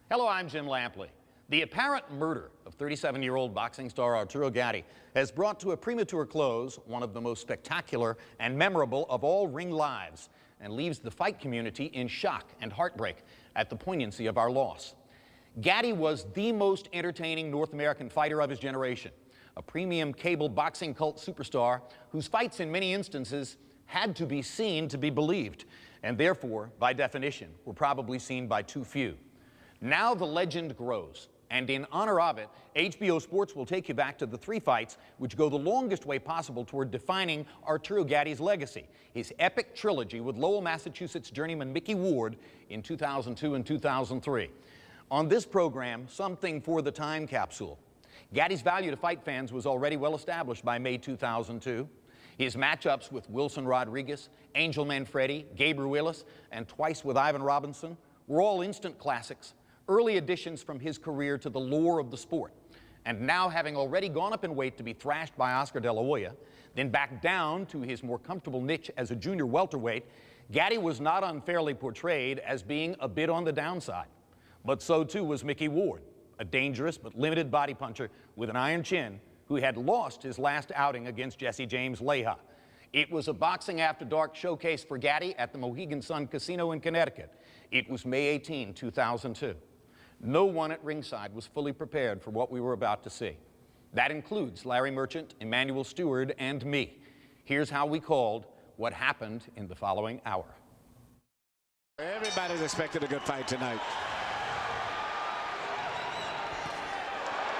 Hello, I'm Jim Lampley. The apparent murder of 37-year-old boxing star Arturo Gatti has brought to a premature close one of the most spectacular and memorable of all ring lives, and leaves the fight community in shock and heartbreak at the poignancy of our loss. Gatti was the most entertaining North American fighter of his generation, a premium cable boxing cult superstar whose fights in many instances had to be seen to be believed, and therefore, by definition, were probably seen by too few. Now the legend grows, and in honor of it, HBO Sports will take you back to the three fights which go the longest way possible toward defining Arturo Gatti's legacy, his epic trilogy with Lowell, Massachusetts journeyman Micky Ward in 2002 and 2003. On this program, something for the time capsule. Gatti's value to fight fans was already well established by May 2002. His matchups with Wilson Rodriguez, Angel Manfredi, Gabriel Willis, and twice with Ivan Robinson were all instant classics, early additions from his career to the lore of the sport. And now, having already gone up in weight to be thrashed by Oscar De La Hoya, then back down to his more comfortable niche as a junior welterweight, Gatti was not unfairly portrayed as being a bit on the downside. But so too was Micky Ward, a dangerous but limited body puncher with an iron chin who had lost his last outing against Jesse James Leija. It was a boxing after dark showcase for Gatti at the Mohegan Sun Casino in Connecticut. It was May 18, 2002. No one at ringside was fully prepared for what we were about to see. That includes Larry Merchant, Emmanuel Stewart, and me. Here's how we called what happened in the following hour. Everybody's expected a good fight tonight.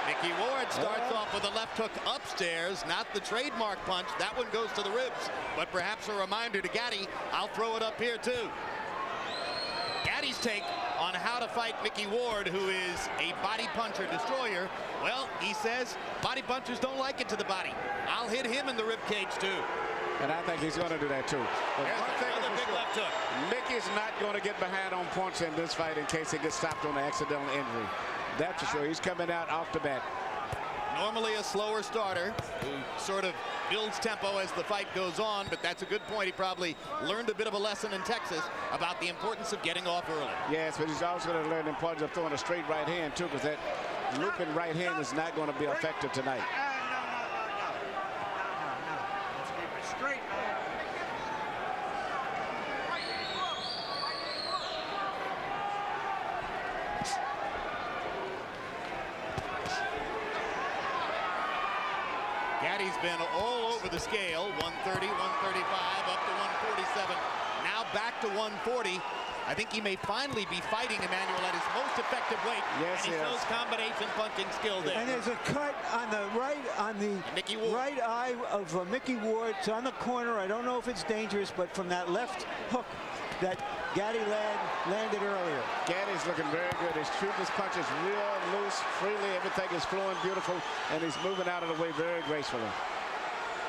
Micky Ward starts off with a left hook upstairs, not the trademark punch. That one goes to the ribs, but perhaps a reminder to Gatti, I'll throw it up here too. Gatti's take on how to fight Micky Ward, who is a body puncher destroyer. Well, he says body punchers don't like it to the body. I'll hit him in the rib cage too. And I think he's going to do that too. But there's another big left hook. Micky's not going to get behind on points in this fight in case he gets stopped on an accidental injury. That's for sure. He's coming out off the bat. Normally a slower starter who sort of builds tempo as the fight goes on, but that's a good point. He probably learned a bit of a lesson in Texas about the importance of getting off early. Yes, but he's also going to learn the importance of throwing a straight right hand too, because that looping right hand is not going to be effective tonight. Let's keep it straight. Gatti's been all over the scale, 130, 135, up to 147, now back to 140. I think he may finally be fighting Emmanuel at his most effective weight. Yes, and he shows combination punching skill there. And there's a cut on the right, on the right eye of Micky Ward. It's on the corner. I don't know if it's dangerous, but from that left hook that Gatti landed earlier. Gatti's looking very good. He's shooting his punches real loose, freely. Everything is flowing beautiful, and he's moving out of the way very gracefully.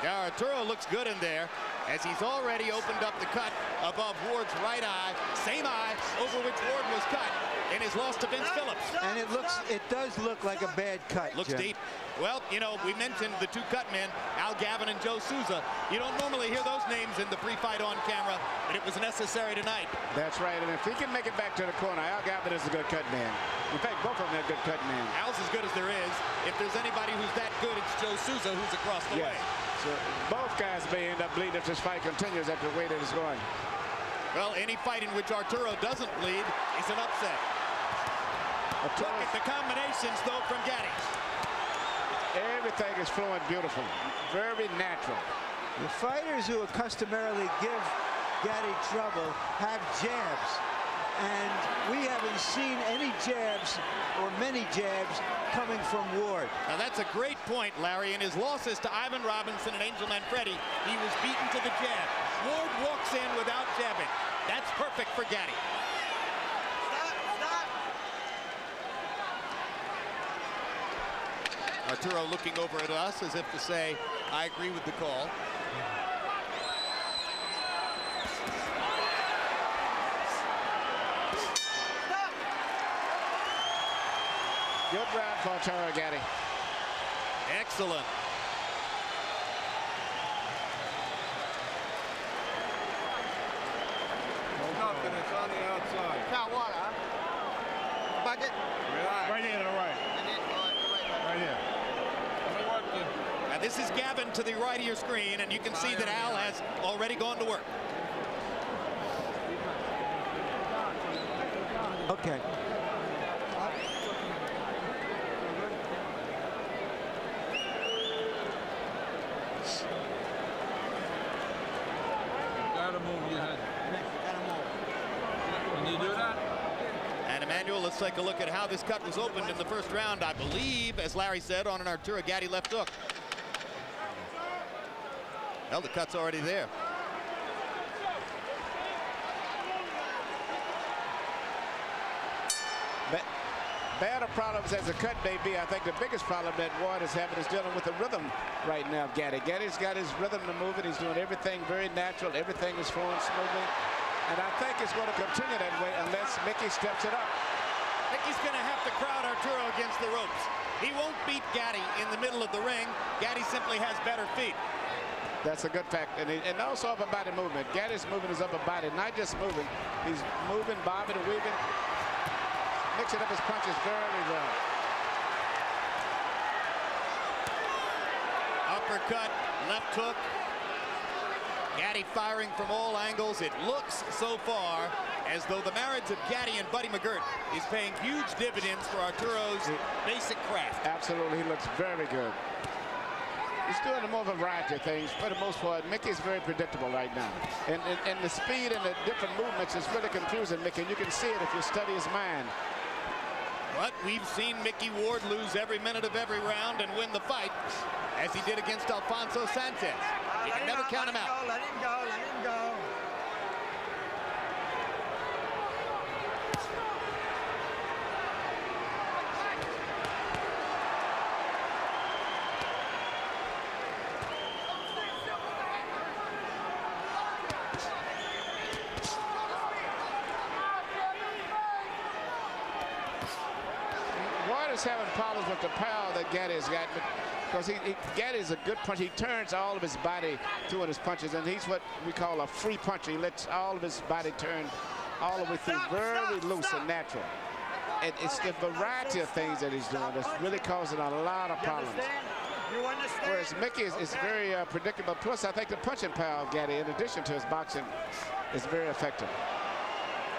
Yeah, Arturo looks good in there, as he's already opened up the cut above Ward's right eye, same eye over which Ward was cut in his loss to Vince Phillips. And it does look like a bad cut. Looks Jim. deep. Well, you know, we mentioned the two cut men, Al Gavin and Joe Souza. You don't normally hear those names in the pre-fight on camera, but it was necessary tonight. That's right, and if he can make it back to the corner, Al Gavin is a good cut man. In fact, both of them are good cut men. Al's as good as there is. If there's anybody who's that good, it's Joe Souza, who's across the way. So both guys may end up bleeding if this fight continues at the way that it's going. Well, any fight in which Arturo doesn't bleed is an upset. Look at the combinations, though, from Gatti. Everything is flowing beautiful, very natural. The fighters who customarily give Gatti trouble have jabs, and we haven't seen any jabs or many jabs coming from Ward. Now that's a great point, Larry. In his losses to Ivan Robinson and Angel Manfredi, he was beaten to the jab. Ward walks in without jabbing. That's perfect for Gatti. Arturo looking over at us as if to say, I agree with the call. Good round for Arturo Gatti. Excellent. It's on the outside. Now what, huh? Bucket? This is Gavin to the right of your screen, and you can see that Al has already gone to work. Okay. Gotta move your head. Can you do that? And Emmanuel, let's take a look at how this cut was opened in the first round. I believe, as Larry said, on an Arturo Gatti left hook. Well, the cut's already there. Bad of problems as a cut may be, I think the biggest problem that Ward is having is dealing with the rhythm right now of Gatti. Gatti's got his rhythm to move it. He's doing everything very natural. Everything is flowing smoothly. And I think it's going to continue that way unless Mickey steps it up. Micky's going to have to crowd Arturo against the ropes. He won't beat Gatti in the middle of the ring. Gatti simply has better feet. That's a good fact. And also upper body movement. Gatti's moving his upper body, not just moving. He's moving, bobbing, and weaving. Mixing up his punches very well. Uppercut, left hook. Gatti firing from all angles. It looks so far as though the marriage of Gatti and Buddy McGirt is paying huge dividends for Arturo's basic craft. Absolutely, he looks very good. He's doing a more variety of things. For the most part, Mickey's very predictable right now. And the speed and the different movements is really confusing Mickey. And you can see it if you study his mind. But we've seen Micky Ward lose every minute of every round and win the fight, as he did against Alfonso Sanchez. You can never count him out. Let him go, let him go. Ward is having problems with the power that Gatti's got, because Gatti's a good puncher. He turns all of his body through in his punches, and he's what we call a free puncher. He lets all of his body turn all the way through, very loose and natural. And it's the variety of things that he's doing that's really causing a lot of problems. You understand? Whereas Mickey is very predictable. Plus, I think the punching power of Gatti, in addition to his boxing, is very effective.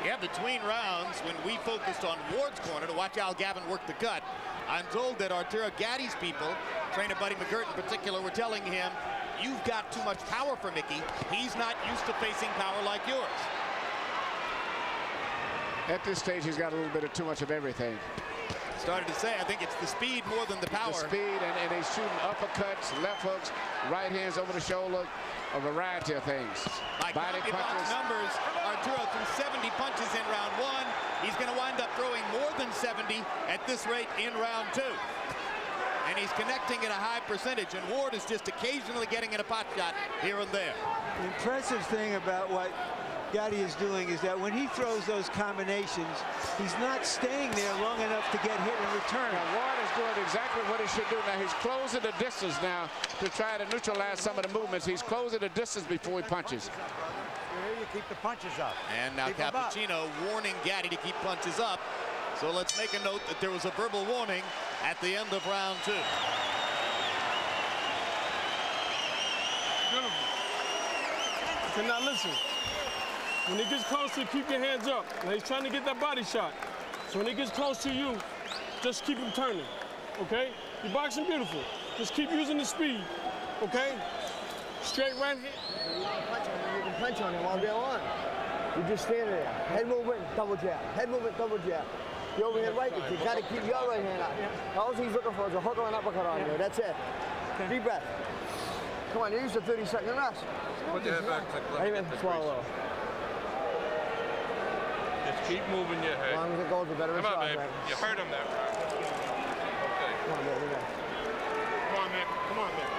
Yeah, between rounds, when we focused on Ward's corner to watch Al Gavin work the cut, I'm told that Arturo Gatti's people, trainer Buddy McGirt in particular, were telling him, you've got too much power for Mickey. He's not used to facing power like yours. At this stage, he's got a little bit of too much of everything. Started to say, I think it's the speed more than the power. The speed, and he's shooting uppercuts, left hooks, right hands over the shoulder, a variety of things. By Body punches. numbers, Arturo threw 70 punches in round one. He's going to wind up throwing more than 70 at this rate in round two. And he's connecting at a high percentage, and Ward is just occasionally getting in a pot shot here and there. The impressive thing about what Gatti is doing is that when he throws those combinations, he's not staying there long enough to get hit in return. Now, Ward is doing exactly what he should do now. He's closing the distance now to try to neutralize some of the movements. He's closing the distance before he punches. Here you keep the punches up. And now Keep 'em up. Cappuccino warning Gatti to keep punches up. So let's make a note that there was a verbal warning at the end of round two. Beautiful. Okay, now listen. When he gets close to you, keep your hands up. Now he's trying to get that body shot. So when he gets close to you, just keep him turning, okay? You're boxing beautiful. Just keep using the speed, okay? Straight right hand. You can punch on him all day long. You just stand there. Head movement, double jab. Head movement, double jab. You over here right, you got to keep your right hand up. All he's looking for is a hook or an uppercut on you. That's it. Deep breath. Come on, use the 30-second rest. Put your head back. Not even swallow. Just keep moving your As head. long as it goes, the better Come on, shot, babe. right? You heard him there. Okay. Come on, baby. Come on, man. Come on, man.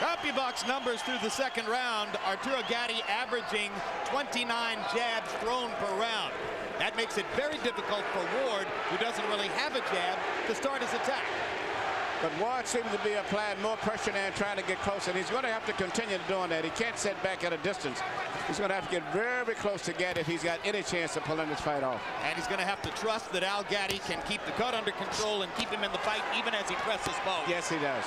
CompuBox numbers through the second round. Arturo Gatti averaging 29 jabs thrown per round. That makes it very difficult for Ward, who doesn't really have a jab, to start his attack. But Ward seems to be applying more pressure now and trying to get close, and he's going to have to continue doing that. He can't sit back at a distance. He's going to have to get very close to Gatti if he's got any chance of pulling this fight off. And he's going to have to trust that Gatti can keep the cut under control and keep him in the fight even as he presses Bo. Yes, he does.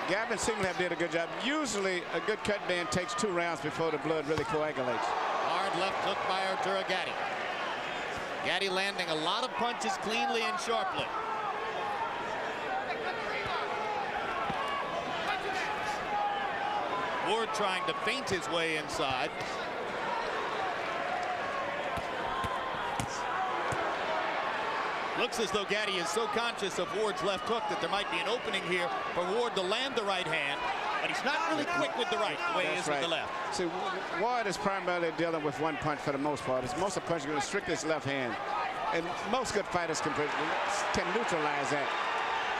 Gavin seems to have did a good job. Usually, a good cut man takes 2 rounds before the blood really coagulates. Hard left hook by Arturo Gatti. Gatti landing a lot of punches cleanly and sharply. Ward trying to feint his way inside. Looks as though Gatti is so conscious of Ward's left hook that there might be an opening here for Ward to land the right hand, but he's not really quick with the right the way he is with the left. See, Ward is primarily dealing with one punch for the most part. Most of the punches are going to strict his left hand, and most good fighters can neutralize that.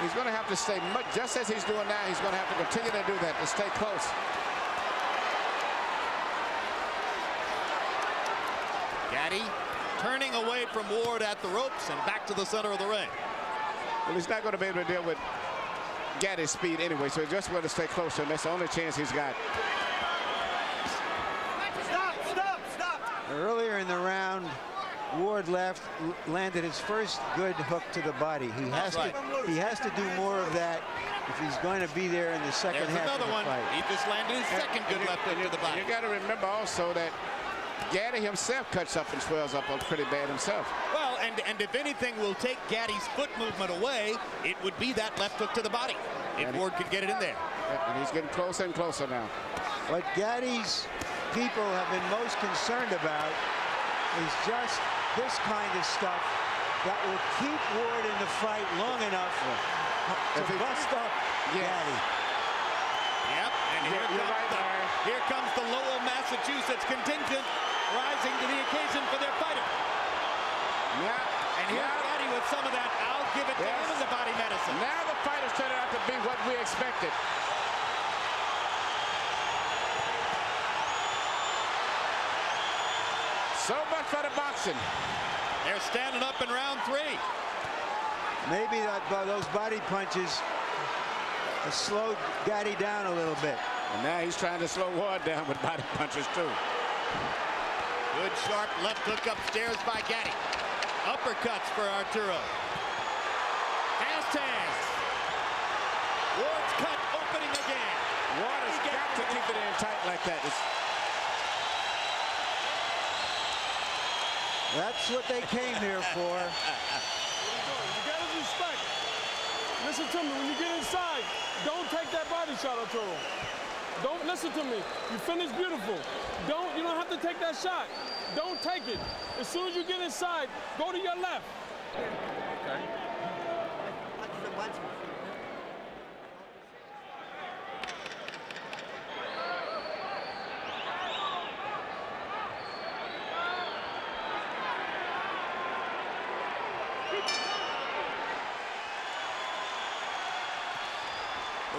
He's going to have to stay just as he's doing now. He's going to have to continue to do that to stay close. Gatti turning away from Ward at the ropes and back to the center of the ring. Well, he's not going to be able to deal with Gatti's speed anyway, so he's just going to stay close to him. That's the only chance he's got. Stop! Earlier in the round, Ward landed his first good hook to the body. He has to do more of that if he's going to be there in the second half of the fight. He just landed his second good left hook to the body. You got to remember also that Gatti himself cuts up and swells up pretty bad himself. Well, and if anything will take Gatti's foot movement away, it would be that left hook to the body, if Ward could get it in there. And he's getting closer and closer now. What Gatti's people have been most concerned about is just this kind of stuff that will keep Ward in the fight long enough to bust up Gatti. Yep, and here comes the Lowell, Massachusetts contingent rising to the occasion for their fighter. Yeah. And here's Gatti with some of that, I'll give it to him as a body medicine. Now the fight has turned out to be what we expected. So much for the boxing. They're standing up in round 3. Maybe those body punches have slowed Gatti down a little bit. And now he's trying to slow Ward down with body punches too. Good sharp left hook upstairs by Gatti. Uppercuts for Arturo. Fast hands. Ward's cut opening again. Ward has got to keep it in tight like that. That's what they came here for. You got to respect. Listen to me. When you get inside, don't take that body shot, Arturo. Don't listen to me. You finished beautiful. You don't have to take that shot. Don't take it. As soon as you get inside, go to your left. Okay.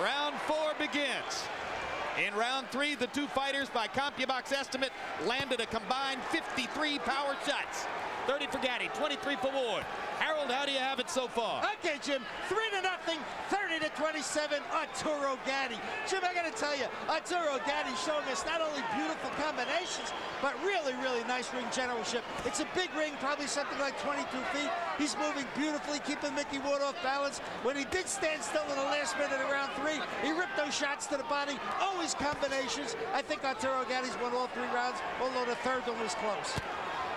Round 4 begins. In round 3, the two fighters, by CompuBox estimate, landed a combined 53 power shots. 30 for Gatti, 23 for Ward. Harold, how do you have it so far? Okay, Jim, 3-0, 30-27, Arturo Gatti. Jim, I got to tell you, Arturo Gatti showing us not only beautiful combinations, but really, really nice ring generalship. It's a big ring, probably something like 22 feet. He's moving beautifully, keeping Micky Ward off balance. When he did stand still in the last minute of round 3, he ripped those shots to the body, always combinations. I think Arturo Gatti's won all 3 rounds, although the third one was close.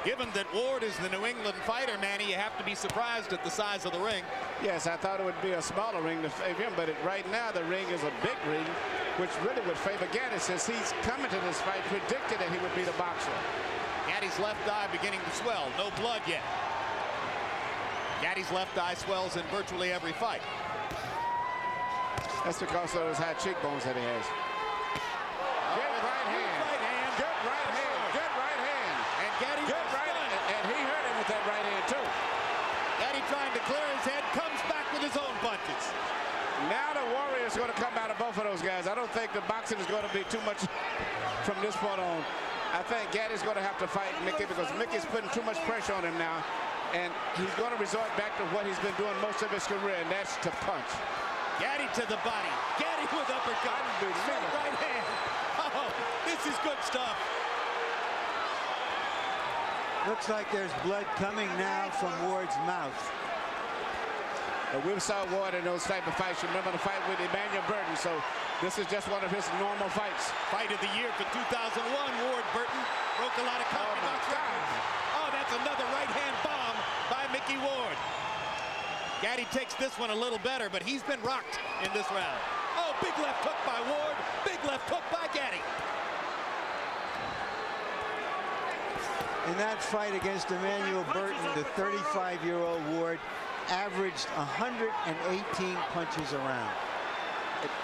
Given that Ward is the New England fighter, Manny, you have to be surprised at the size of the ring. Yes, I thought it would be a smaller ring to favor him, but right now the ring is a big ring, which really would favor Gatti since he's coming to this fight predicted that he would be the boxer. Gatti's left eye beginning to swell. No blood yet. Gatti's left eye swells in virtually every fight. That's because of those high cheekbones that he has. Good right hand. Good right hand. Good right hand. And Gatti good right hand. And he hurt him with that right hand too. Gatti trying to clear his head, comes back with his own punches. Now the warrior is going to come out of both of those guys. I don't think the boxing is going to be too much from this point on. I think Gatti's going to have to fight Micky because Micky's putting too much pressure on him now. And he's going to resort back to what he's been doing most of his career, and that's to punch. Gatti to the body. Gatti with uppercut. Straight right hand. Oh, this is good stuff. Looks like there's blood coming now from Ward's mouth. We saw Ward in those type of fights. Remember the fight with Emmanuel Burton, so this is just one of his normal fights. Fight of the year for 2001, Ward Burton broke a lot of confidence records. Oh, that's another right-hand bomb by Micky Ward. Gatti takes this one a little better, but he's been rocked in this round. Oh, big left hook by Ward, big left hook by Gatti. In that fight against Emmanuel Burton, the 35-year-old Ward averaged 118 punches around.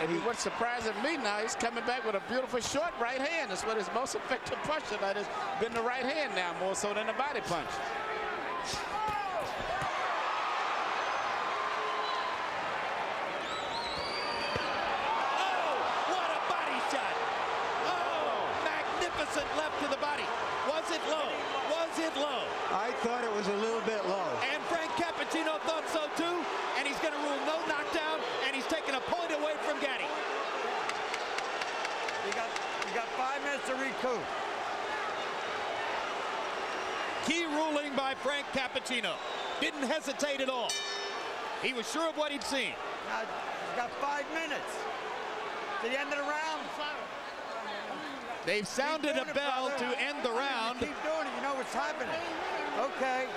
And what's surprising me now, he's coming back with a beautiful short right hand. That's what his most effective punch tonight has been, the right hand now, more so than the body punch. Oh, what a body shot. Oh, magnificent left to the body. Was it low? Was it low? I thought it was a little bit low. And Frank Cappuccino thought so too, and he's going to rule no knockdown, and he's taking a point away from Gatti. You got 5 minutes to recoup. Key ruling by Frank Cappuccino. Didn't hesitate at all. He was sure of what he'd seen. Now, he's got 5 minutes to the end of the round. They've sounded a bell to end the round. Keep doing it. You know what's happening. Okay.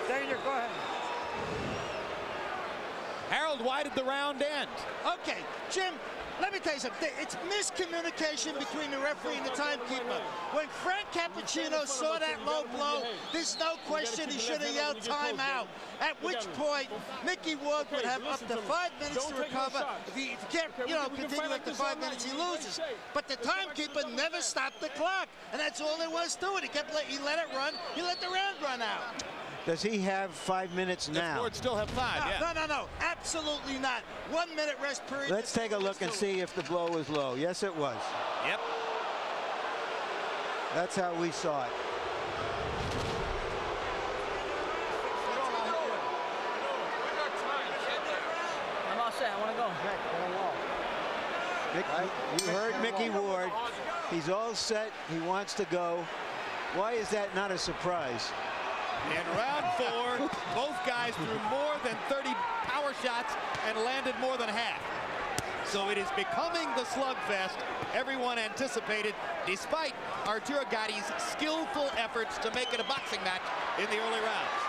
Daniel, go ahead. Harold, why did the round end? Okay, Jim, let me tell you something. It's miscommunication between the referee and the timekeeper. When Frank Cappuccino saw that low blow, there's no question he should have yelled timeout. At which point, Micky Ward would have up to 5 minutes to recover. If he can't, continue after 5 minutes, he loses. But the timekeeper never stopped the clock, and that's all there was to it. He let it run. He let the round run out. Does he have 5 minutes now? Ward still have 5, yeah. No, absolutely not. 1 minute rest period. Let's take a look and see if the blow was low. Yes, it was. Yep. That's how we saw it. I'm all set. I want to go. You heard Micky Ward. He's all set. He wants to go. Why is that not a surprise? In round 4, both guys threw more than 30 power shots and landed more than half. So it is becoming the slugfest everyone anticipated, despite Arturo Gatti's skillful efforts to make it a boxing match in the early rounds.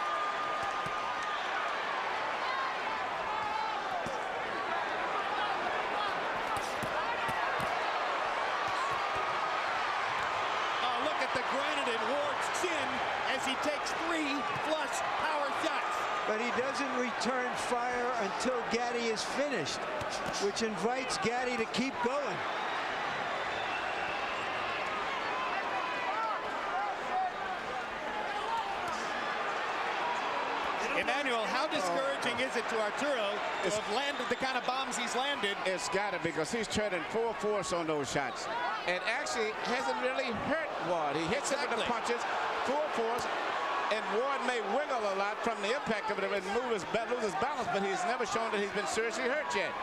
Oh, look at the granite in Ward's chin as he takes 3 flush power shots. But he doesn't return fire until Gatti is finished, which invites Gatti to keep going. Emmanuel, how discouraging is it to Arturo to have landed the kind of bombs he's landed? It's got to, because he's turning full force on those shots. And actually hasn't really hurt Ward. He hits him with the punches, full force, and Ward may wiggle a lot from the impact of it and lose his balance, but he's never shown that he's been seriously hurt yet.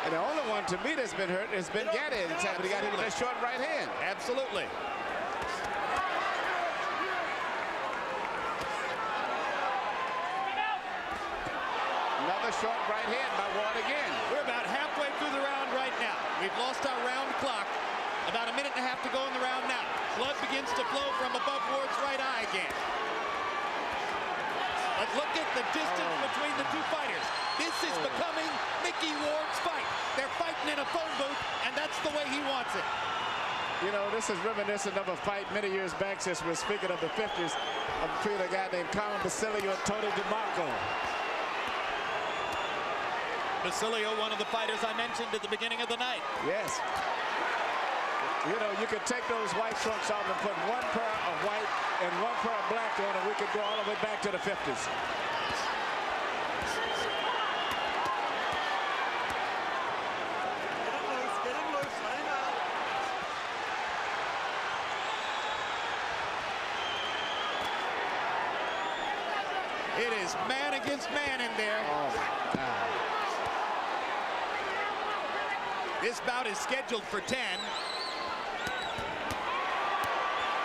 And the only one to me that's been hurt has been Gatti. But he got hit with that short right hand. Absolutely. Another short right hand by Ward again. We're about halfway through the round right now. We've lost our round clock. About a minute and a half to go in the round now. Blood begins to flow from above Ward's right eye again. But look at the distance between the two fighters. This is becoming Micky Ward's fight. They're fighting in a phone booth, and that's the way he wants it. You know, this is reminiscent of a fight many years back, since we're speaking of the 50s, between a guy named Carmen Basilio and Tony DeMarco. Basilio, one of the fighters I mentioned at the beginning of the night. Yes. You know, you could take those white trunks off and put one pair of white and one pair of black on, and we could go all the way back to the 50s. Get him loose, let him out. It's man against man in there. Oh, my God. This bout is scheduled for 10.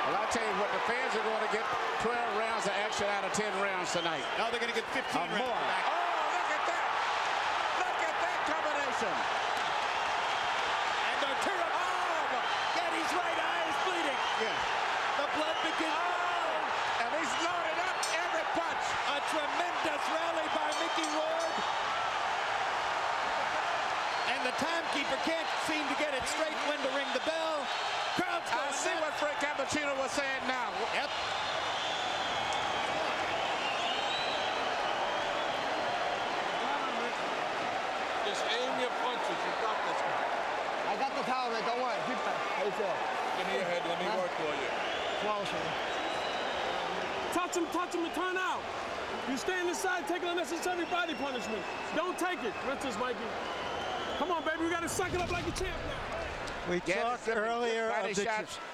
Well, I'll tell you what, the fans are going to get 12 rounds of action out of 10 rounds tonight. Now they're going to get 15 rounds more. back. Oh, look at that. Look at that combination. And Arturo, Gatti's right eye is bleeding. Yeah. The blood begins to flow. And he's loaded up every punch. A tremendous rally by Micky Ward. And the timekeeper can't seem to get it straight when to ring the bell. Crowd's going I see what Frank Cappuccino was saying now. Yep. Just aim your punches. You got this. I got the towel, man. Don't worry. Keep that. How you feel? Give me your head. Let me work for you. Flawless, man. Touch him, and turn out. You stay in the side, take unnecessary body punishment. Don't take it. Rinse this, Mikey. Come on, baby. We got to suck it up like a champ now. We talked earlier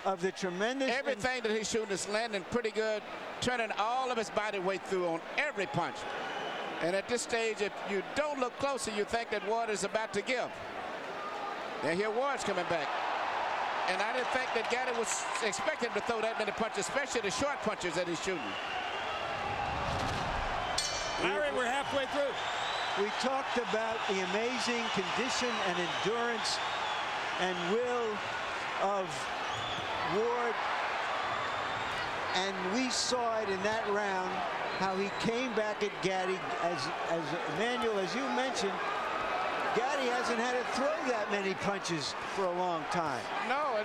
of the tremendous... Everything that he's shooting is landing pretty good, turning all of his body weight through on every punch. And at this stage, if you don't look closer, you think that Ward is about to give. And here Ward's coming back. And I didn't think that Gatti was expecting to throw that many punches, especially the short punches that he's shooting. Larry, we're halfway through. We talked about the amazing condition and endurance and will of Ward, and we saw it in that round how he came back at Gatti. As Emmanuel, as you mentioned, Gatti hasn't had to throw that many punches for a long time. No,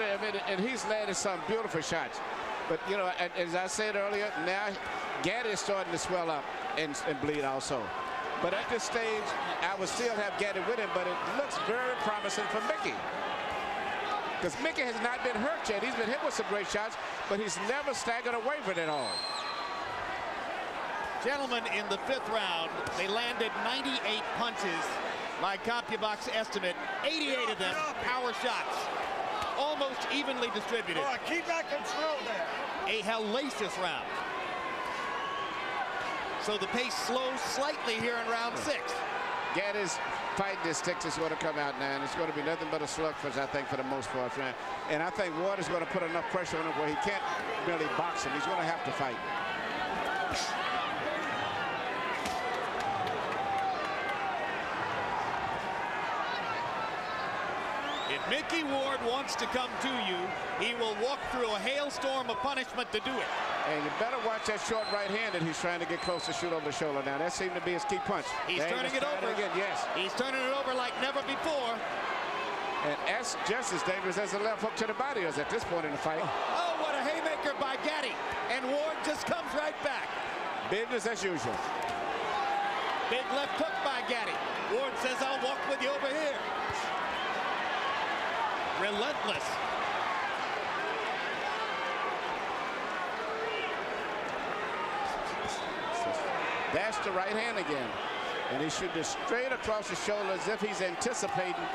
and he's landed some beautiful shots. But, you know, as I said earlier, now Gatti is starting to swell up and bleed also. But at this stage, I would still have Gatti with him, but it looks very promising for Micky. Because Micky has not been hurt yet. He's been hit with some great shots, but he's never staggered or wavered at all. Gentlemen, in the 5th round, they landed 98 punches. My CompuBox estimate, 88 of them power shots. Almost evenly distributed. Oh, keep that control there. A hellacious round. So the pace slows slightly here in round 6. Gatti's fighting his sticks is going to come out now, and it's going to be nothing but a slugfest, I think, for the most part. And I think Ward is going to put enough pressure on him where he can't really box him. He's going to have to fight. If Micky Ward wants to come to you, he will walk through a hailstorm of punishment to do it. And you better watch that short right hand that he's trying to get close to shoot over the shoulder now. That seemed to be his key punch. He's turning it over. Again, yes. He's turning it over like never before. And that's just as dangerous as the left hook to the body is at this point in the fight. Oh, what a haymaker by Gatti. And Ward just comes right back. Business as usual. Big left hook by Gatti. Ward says, I'll walk with you over here. Relentless. That's the right hand again. And he's shooting straight across the shoulder as if he's anticipating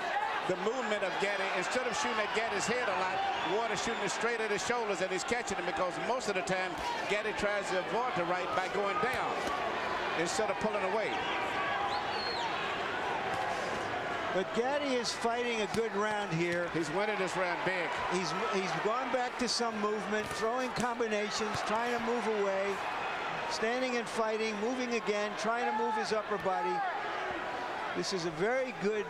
the movement of Gatti. Instead of shooting at Gatti's head a lot, Ward is shooting straight at his shoulders, and he's catching him because most of the time Gatti tries to avoid the right by going down instead of pulling away. But Gatti is fighting a good round here. He's winning this round big. He's gone back to some movement, throwing combinations, trying to move away, standing and fighting, moving again, trying to move his upper body. This is a very good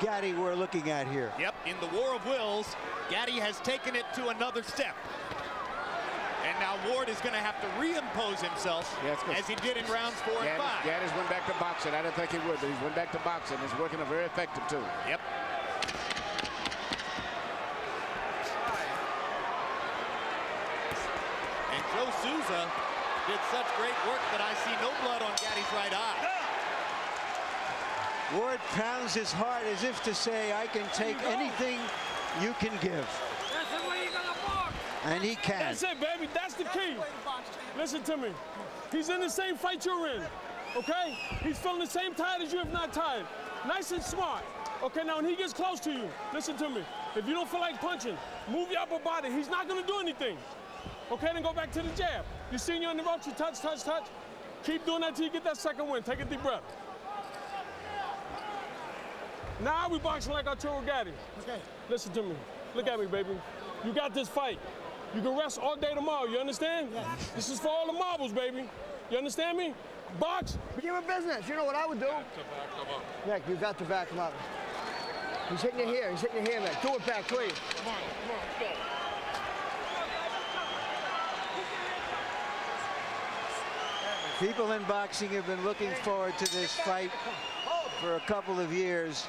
Gatti we're looking at here. Yep, in the war of wills, Gatti has taken it to another step. And now Ward is going to have to reimpose himself as he did in rounds 4 and 5. Gatti's went back to boxing. I didn't think he would, but he's went back to boxing. He's working very effective, too. Yep. And Joe Souza did such great work that I see no blood on Gatti's right eye. Ward pounds his heart as if to say, I can take anything you can give. That's the way you're gonna box. And he can. That's it, baby. That's the key. Listen to me. He's in the same fight you're in, okay? He's feeling the same tired as you, if not tired. Nice and smart. Okay, now when he gets close to you, listen to me. If you don't feel like punching, move your upper body. He's not gonna do anything. Okay, then go back to the jab. You seen you on the ropes, you touch, touch, touch. Keep doing that till you get that second win. Take a deep breath. Now we boxing like Arturo Gatti. Okay. Listen to me. Look at me, baby. You got this fight. You can rest all day tomorrow, you understand? Yeah. This is for all the marbles, baby. You understand me? Box. Give him business. You know what I would do? Nick, you got to back him up. He's hitting you here. He's hitting you here, Nick. Do it back, please. Come on, go. People in boxing have been looking forward to this fight for a couple of years.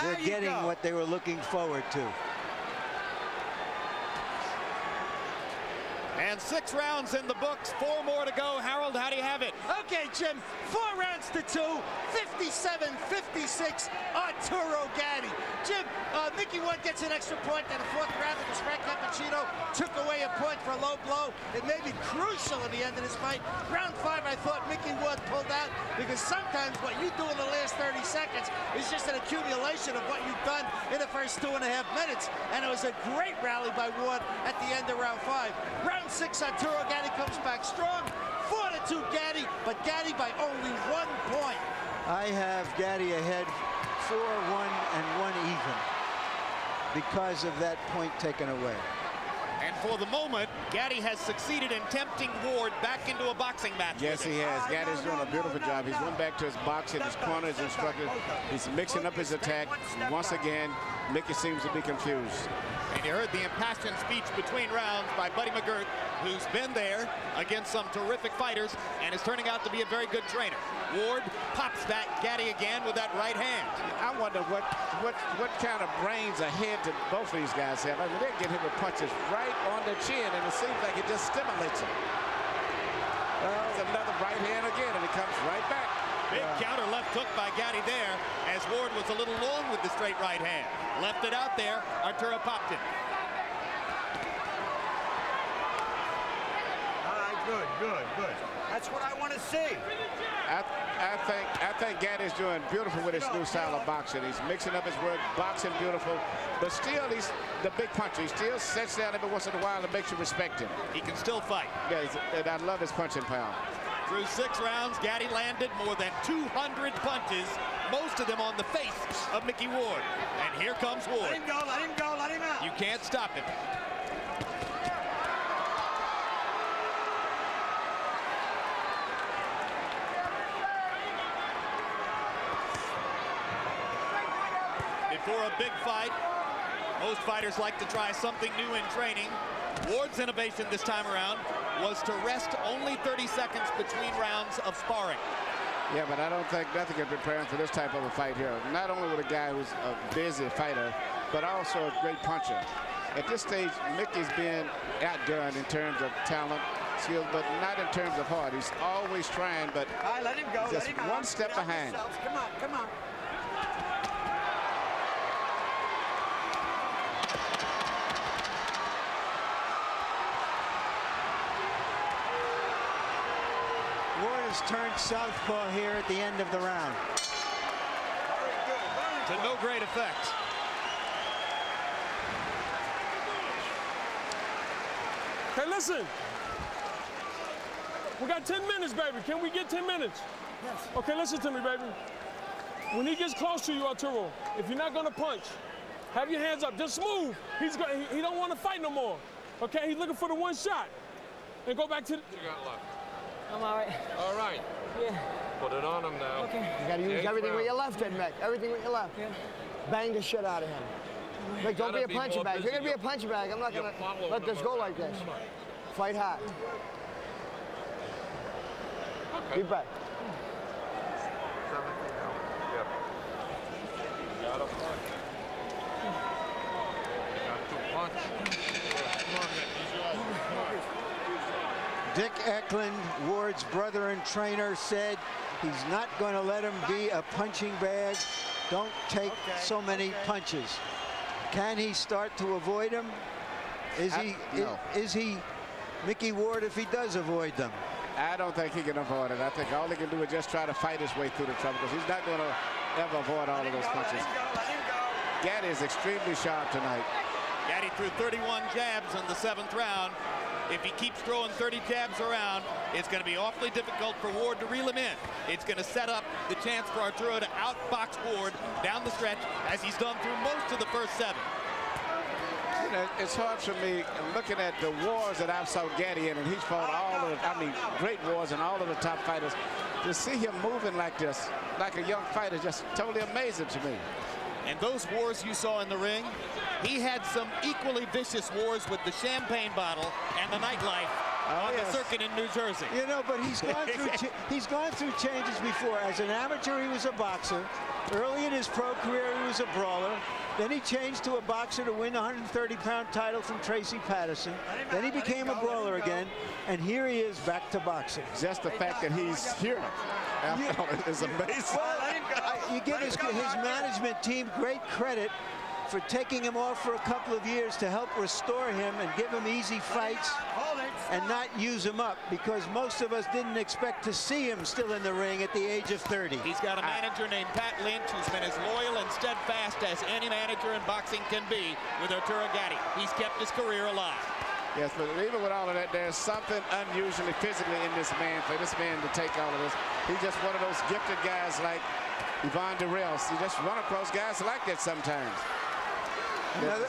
They're getting what they were looking forward to. And 6 rounds in the books, 4 more to go. Harold, how do you have it? Okay, Jim, 4 rounds to 2, 57-56, Arturo Gatti. Jim, Micky Ward gets an extra point in the 4th round because Frank Cappuccino took away a point for a low blow. It may be crucial in the end of this fight. Round 5, I thought Micky Ward pulled out because sometimes what you do in the last 30 seconds is just an accumulation of what you've done in the first 2.5 minutes. And it was a great rally by Ward at the end of round 5. Round 6, Arturo Gatti comes back strong. 4-2 Gatti, but Gatti by only 1 point. I have Gatti ahead 4-1 and 1 even because of that point taken away. And for the moment, Gatti has succeeded in tempting Ward back into a boxing match. Yes, he has. Gatti's doing a beautiful job. He's went back to his boxing, his corners instructed. He's mixing up his attack. And once again, Mickey seems to be confused. And you heard the impassioned speech between rounds by Buddy McGirt, who's been there against some terrific fighters and is turning out to be a very good trainer. Ward pops back Gatti again with that right hand. I wonder what kind of brains ahead to both of these guys have. I mean, they're getting hit with punches right on the chin, and it seems like it just stimulates them. There's another right hand again, and it comes right back. Big counter left hook by Gatti there, as Ward was a little long with the straight right hand. Left it out there, Arturo popped it. All right, good. That's what I want to see. I think Gatti's doing beautiful with his new style of boxing. He's mixing up his work, boxing beautiful, but still he's the big puncher. He still sits down every once in a while and makes you respect him. He can still fight. Yes, and I love his punching power. Through 6 rounds, Gatti landed more than 200 punches, most of them on the face of Micky Ward. And here comes Ward. Let him go, let him out. You can't stop him. Before a big fight, most fighters like to try something new in training. Ward's innovation this time around was to rest only 30 seconds between rounds of sparring. Yeah, but I don't think nothing can prepare him for this type of a fight here. Not only with a guy who's a busy fighter, but also a great puncher. At this stage, Mickey's been outdone in terms of talent, skills, but not in terms of heart. He's always trying, but All right, let him go. just Let him one out. step Get out behind. yourselves. Come on. Ward has turned southpaw here at the end of the round. To no great effect. Hey, listen. We got 10 minutes, baby. Can we get 10 minutes? Yes. Okay, listen to me, baby. When he gets close to you, Arturo, if you're not gonna punch, have your hands up. Just move. He don't want to fight no more. Okay, he's looking for the 1 shot. And go back to the... You got left. I'm all right. All right. Yeah. Put it on him now. Okay. You got to use everything with your left, then, Mick. Everything with your left. Yeah. Bang the shit out of him. Mick, don't be a punching bag. If you're going to be a punching bag, I'm not going to let this go like this. Fight hard. Okay. Deep breath. 17 now. Yep. You got a punch. You got to punch. Come on, Dick Eklund, Ward's brother and trainer, said he's not going to let him be a punching bag. Don't take so many punches. Can he start to avoid them? No. Is he Micky Ward if he does avoid them? I don't think he can avoid it. I think all he can do is just try to fight his way through the trouble, because he's not going to ever avoid all of those punches. Let him go. Gatti is extremely sharp tonight. Gatti threw 31 jabs in the 7th round. If he keeps throwing 30 jabs around, it's going to be awfully difficult for Ward to reel him in. It's going to set up the chance for Arturo to outbox Ward down the stretch, as he's done through most of the first 7. You know, it's hard for me looking at the wars that I've saw Gatti in, and he's fought all of the, I mean, great wars and all of the top fighters. To see him moving like this, like a young fighter, just totally amazing to me. And those wars you saw in the ring, he had some equally vicious wars with the champagne bottle and the nightlife on the circuit in New Jersey. You know, but he's gone through changes before. As an amateur, he was a boxer. Early in his pro career, he was a brawler. Then he changed to a boxer to win a 130-pound title from Tracy Patterson. Then he became a brawler again, and here he is back to boxing. Just the fact that he's here is amazing. Well, you give his management team great credit for taking him off for a couple of years to help restore him and give him easy fights and not use him up, because most of us didn't expect to see him still in the ring at the age of 30. He's got a manager named Pat Lynch who's been as loyal and steadfast as any manager in boxing can be with Arturo Gatti. He's kept his career alive. Yes, but even with all of that, there's something unusually physically in this man, for this man to take all of this. He's just one of those gifted guys like Yvonne Durrell. You just run across guys like that sometimes.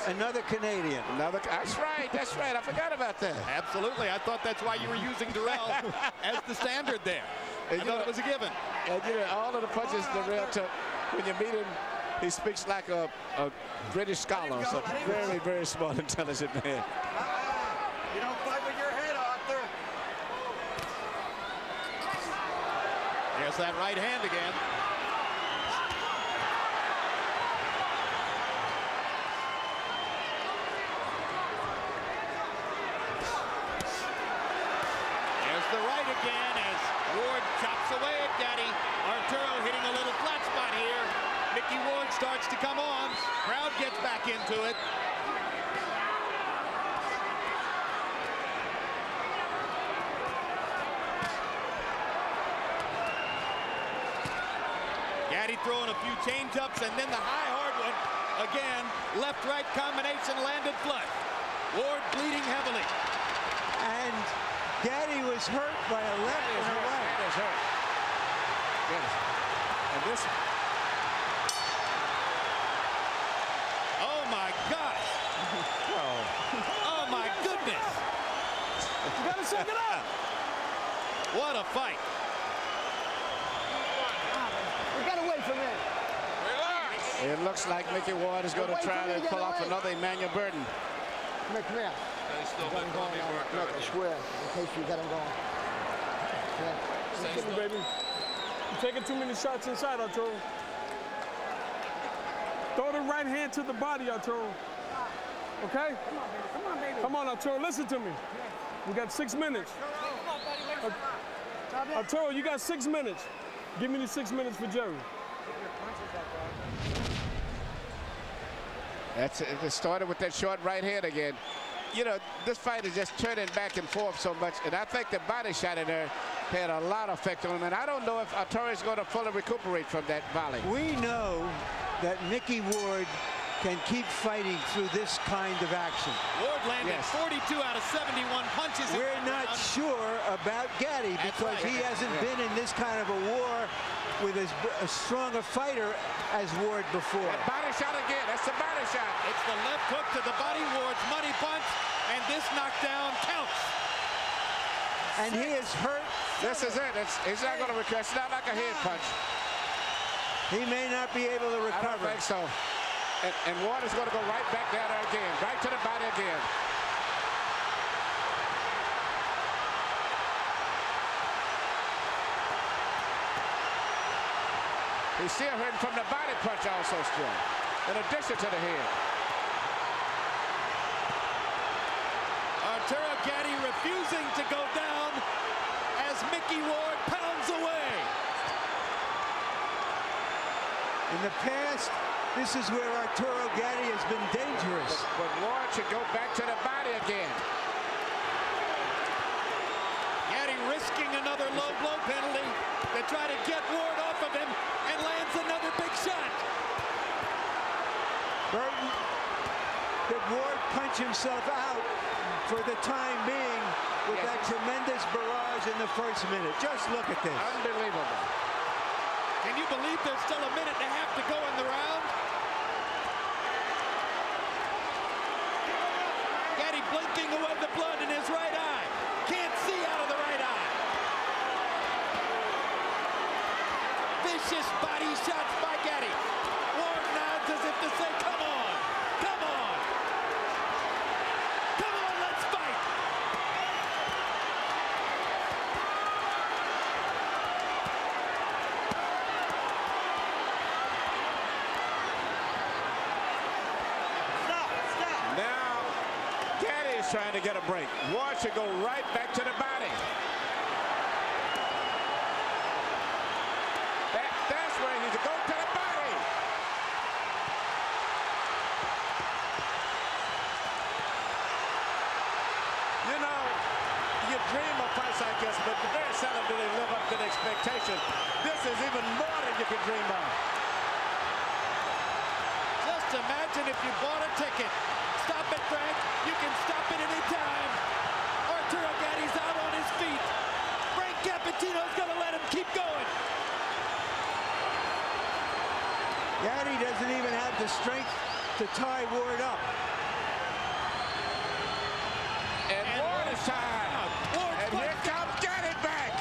Another Canadian. That's right. That's right. I forgot about that. Absolutely. I thought that's why you were using Durrell as the standard there. I thought it was a given. And you know, all of the punches Durrell took, when you meet him, he speaks like a British scholar. So very, very smart, intelligent man. You don't fight with your head, Arthur. There's that right hand again. The right again as Ward chops away at Gatti. Arturo hitting a little flat spot here. Micky Ward starts to come on. Crowd gets back into it. Gatti throwing a few change-ups, and then the high hard one. Again, left-right combination landed flush. Ward bleeding heavily. And Gatti was hurt by a left and a right. That is hurt. Yes. And this. Oh my gosh. Oh my goodness. You gotta shake it up. What a fight. We gotta wait for a minute. Relax. It looks like Micky Ward is going to try to pull off another Emmanuel Burton. Come here, come here. They still been calling me Look, Burton. I swear, in case you got him going. Yeah. Listen to me, baby. You're taking too many shots inside, Arturo. Throw the right hand to the body, Arturo. Okay? Come on, baby. Come on, Arturo, listen to me. We got 6 minutes. Arturo, you got 6 minutes. Give me the 6 minutes for Jerry. That's it. It started with that short right hand again. You know, this fight is just turning back and forth so much, and I think the body shot in there had a lot of effect on him, and I don't know if Arturo is going to fully recuperate from that volley. We know that Micky Ward can keep fighting through this kind of action. Ward landed 42 out of 71 punches. We're not sure about Gatti because he hasn't been in this kind of a war with as strong a fighter as Ward before. That body shot again. That's the body shot. It's the left hook to the body. Ward's money punch, and this knockdown counts. And he is hurt. This is it. He's not going to recover. It's not like a head punch. He may not be able to recover. I don't think so. And Ward is going to go right back down there again. Right to the body again. He's still hurting from the body punch also still, in addition to the head. Arturo Gatti refusing to go down as Micky Ward pounds away. In the past, this is where Arturo Gatti has been dangerous. But Ward should go back to the body again. Gatti risking another low blow penalty to try to get Ward off of him, and lands another big shot. Burton, did Ward punch himself out for the time being? tremendous barrage in the first minute. Just look at this. Unbelievable. Can you believe there's still a minute and a half to go in the round? Gatti blinking away the blood in his right eye. Can't see out of the right eye. Vicious body shots by Gatti. Ward nods as if to say, come on, come on. Come on, let's fight. Now, Gatti is trying to get a break. Ward should go right back to the body. That's where he needs to go to the body. You know, you dream of fights like this, but very seldom do they live up to the expectation. This is even more than you could dream of. Just imagine if you bought a ticket. Stop it, Frank. You can stop it any time. Arturo Gatti's out on his feet. Frank Cappuccino's going to let him keep going. Gatti doesn't even have the strength to tie Ward up. And Ward is tied. And here comes Gatti back.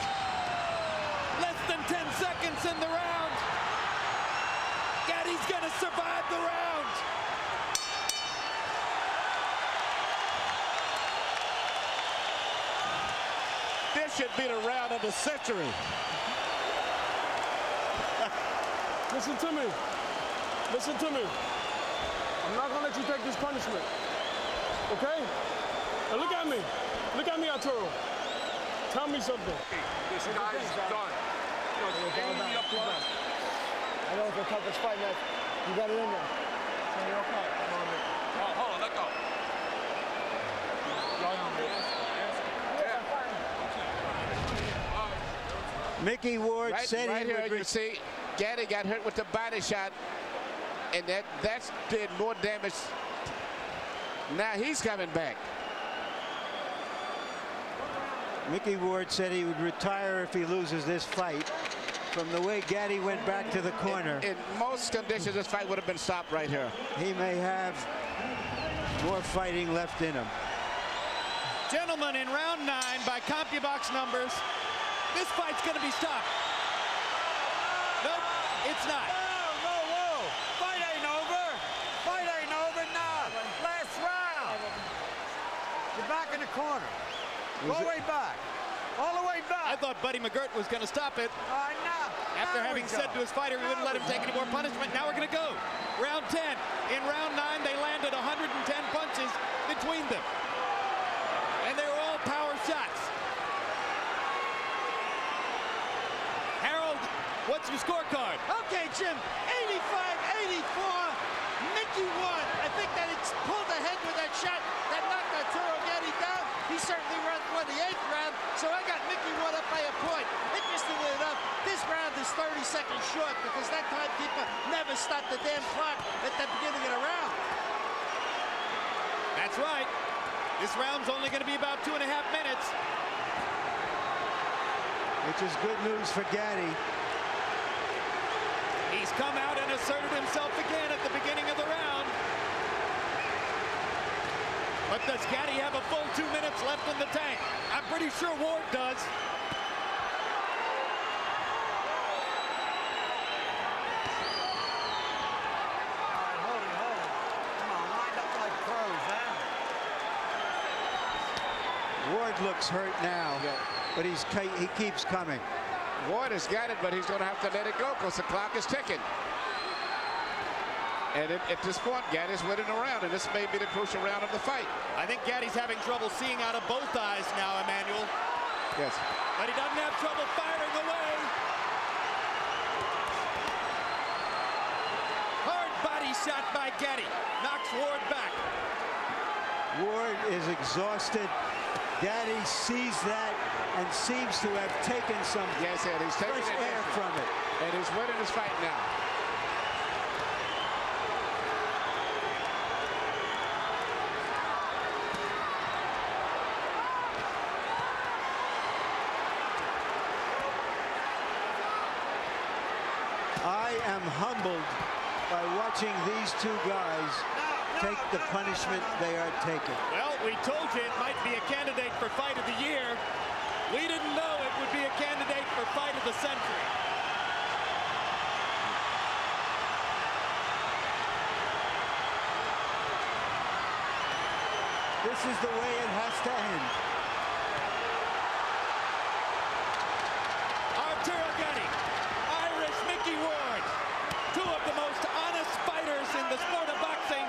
Less than 10 seconds in the round. Gatti's going to survive the round. This should be the round of the century. Listen to me. Listen to me. I'm not gonna let you take this punishment. Okay? Now look at me. Look at me, Arturo. Tell me something. This guy's done. I know it's the toughest fight, man. You got it in there. Hold on, let go. Micky Ward said right he here, would you see, Gatti got hurt with the body shot, and that did more damage. Now he's coming back. Micky Ward said he would retire if he loses this fight. From the way Gatti went back to the corner, In most conditions, this fight would have been stopped right here. he may have more fighting left in him. Gentlemen, in round 9, by CompuBox numbers, this fight's going to be stopped. Nope, it's not. Whoa. Fight ain't over. Fight ain't over now. Last round. You're back in the corner. Go way back. All the way I back. thought Buddy McGirt was going to stop it. Now. After Now having we said go. to his fighter he wouldn't let him take any more punishment, now we're going to go. Round 10. In round 9, they landed 110 punches between them. And they were all power shots. Harold, what's your scorecard? Okay, Jim, 85-84. Micky Ward. I think that it's pulled ahead with that shot that knocked Arturo Gatti down. He certainly won the 8th round, so I got Micky Ward up by a point. Interestingly enough, this round is 30 seconds short because that timekeeper never stopped the damn clock at the beginning of the round. That's right. This round's only going to be about 2.5 minutes. Which is good news for Gatti. He's come out and asserted himself again at the beginning of the round. But does Gatti have a full 2 minutes left in the tank? I'm pretty sure Ward does. Hold it. Come on, lined up like pros, huh? Ward looks hurt now, but he keeps coming. Ward has got it, but he's going to have to let it go because the clock is ticking. And at this point, Gatti's winning the round, and this may be the crucial round of the fight. I think Gatti's having trouble seeing out of both eyes now, Emmanuel. Yes. But he doesn't have trouble firing away. Hard body shot by Gatti. Knocks Ward back. Ward is exhausted. Gatti sees that and seems to have taken some Yes, and he's taking fresh air it from it. and he's winning this fight now. I am humbled by watching these two guys take the punishment they are taking. Well, we told you it might be a candidate for Fight of the Year. We didn't know it would be a candidate for Fight of the Century. This is the way it has to end. Arturo Gatti, Irish Micky Ward, two of the most honest fighters in the sport of boxing,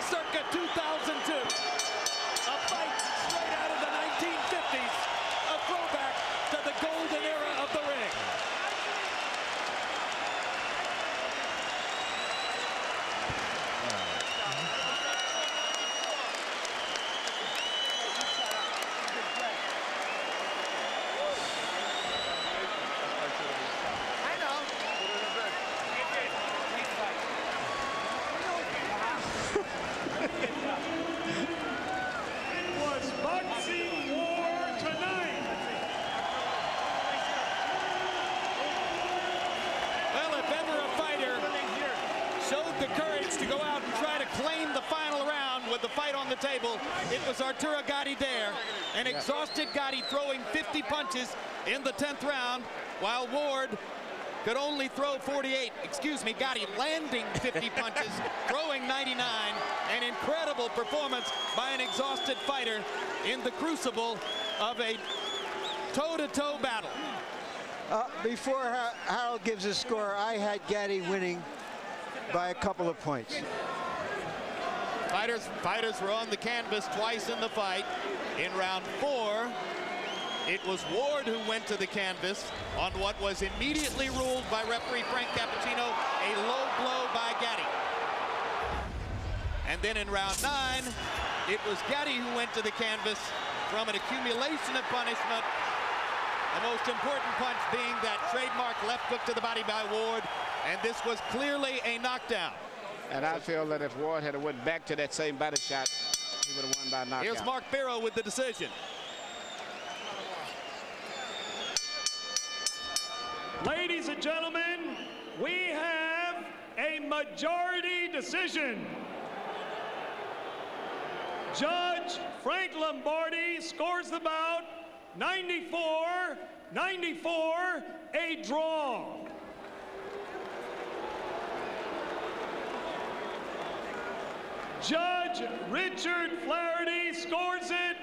circa 2002. A fight straight out of the 1950s, a throwback to the golden era of the ring. The courage to go out and try to claim the final round with the fight on the table. It was Arturo Gatti there, an exhausted Gatti throwing 50 punches in the 10th round, while Ward could only throw 48. Excuse me, Gatti landing 50 punches, throwing 99. An incredible performance by an exhausted fighter in the crucible of a toe-to-toe battle. Before Harold gives a score, I had Gatti winning by a couple of points. Fighters were on the canvas twice in the fight. In round 4, it was Ward who went to the canvas on what was immediately ruled by referee Frank Cappuccino a low blow by Gatti. And then in round 9, it was Gatti who went to the canvas from an accumulation of punishment. The most important punch being that trademark left hook to the body by Ward. And this was clearly a knockdown. And I feel that if Ward had went back to that same body shot, he would have won by knockout. Here's Mark Barrow with the decision. Ladies and gentlemen, we have a majority decision. Judge Frank Lombardi scores the bout 94-94, a draw. Judge Richard Flaherty scores it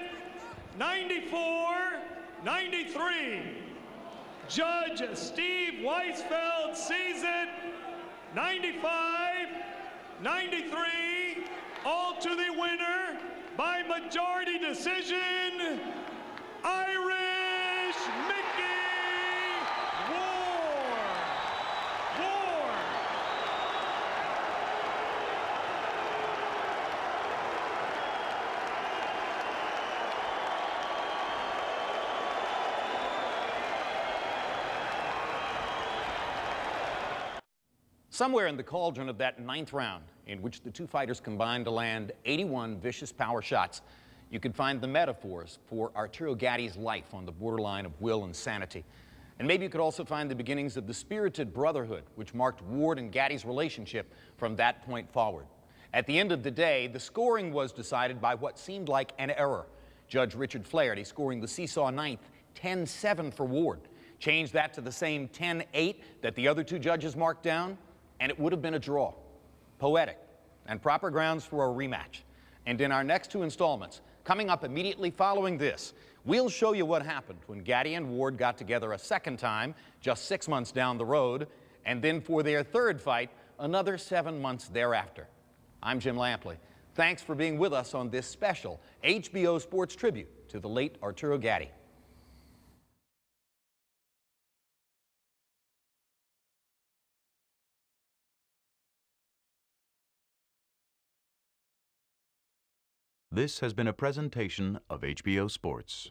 94-93. Judge Steve Weisfeld sees it 95-93. All to the winner by majority decision, Irish Micky Ward. Somewhere in the cauldron of that 9th round, in which the two fighters combined to land 81 vicious power shots, you could find the metaphors for Arturo Gatti's life on the borderline of will and sanity. And maybe you could also find the beginnings of the spirited brotherhood which marked Ward and Gatti's relationship from that point forward. At the end of the day, the scoring was decided by what seemed like an error. Judge Richard Flaherty scoring the seesaw 9th 10-7 for Ward. Change that to the same 10-8 that the other two judges marked down, and it would have been a draw. Poetic and proper grounds for a rematch. And in our next 2 installments, coming up immediately following this, we'll show you what happened when Gatti and Ward got together a second time, just 6 months down the road, and then for their 3rd fight, another 7 months thereafter. I'm Jim Lampley. Thanks for being with us on this special HBO Sports tribute to the late Arturo Gatti. This has been a presentation of HBO Sports.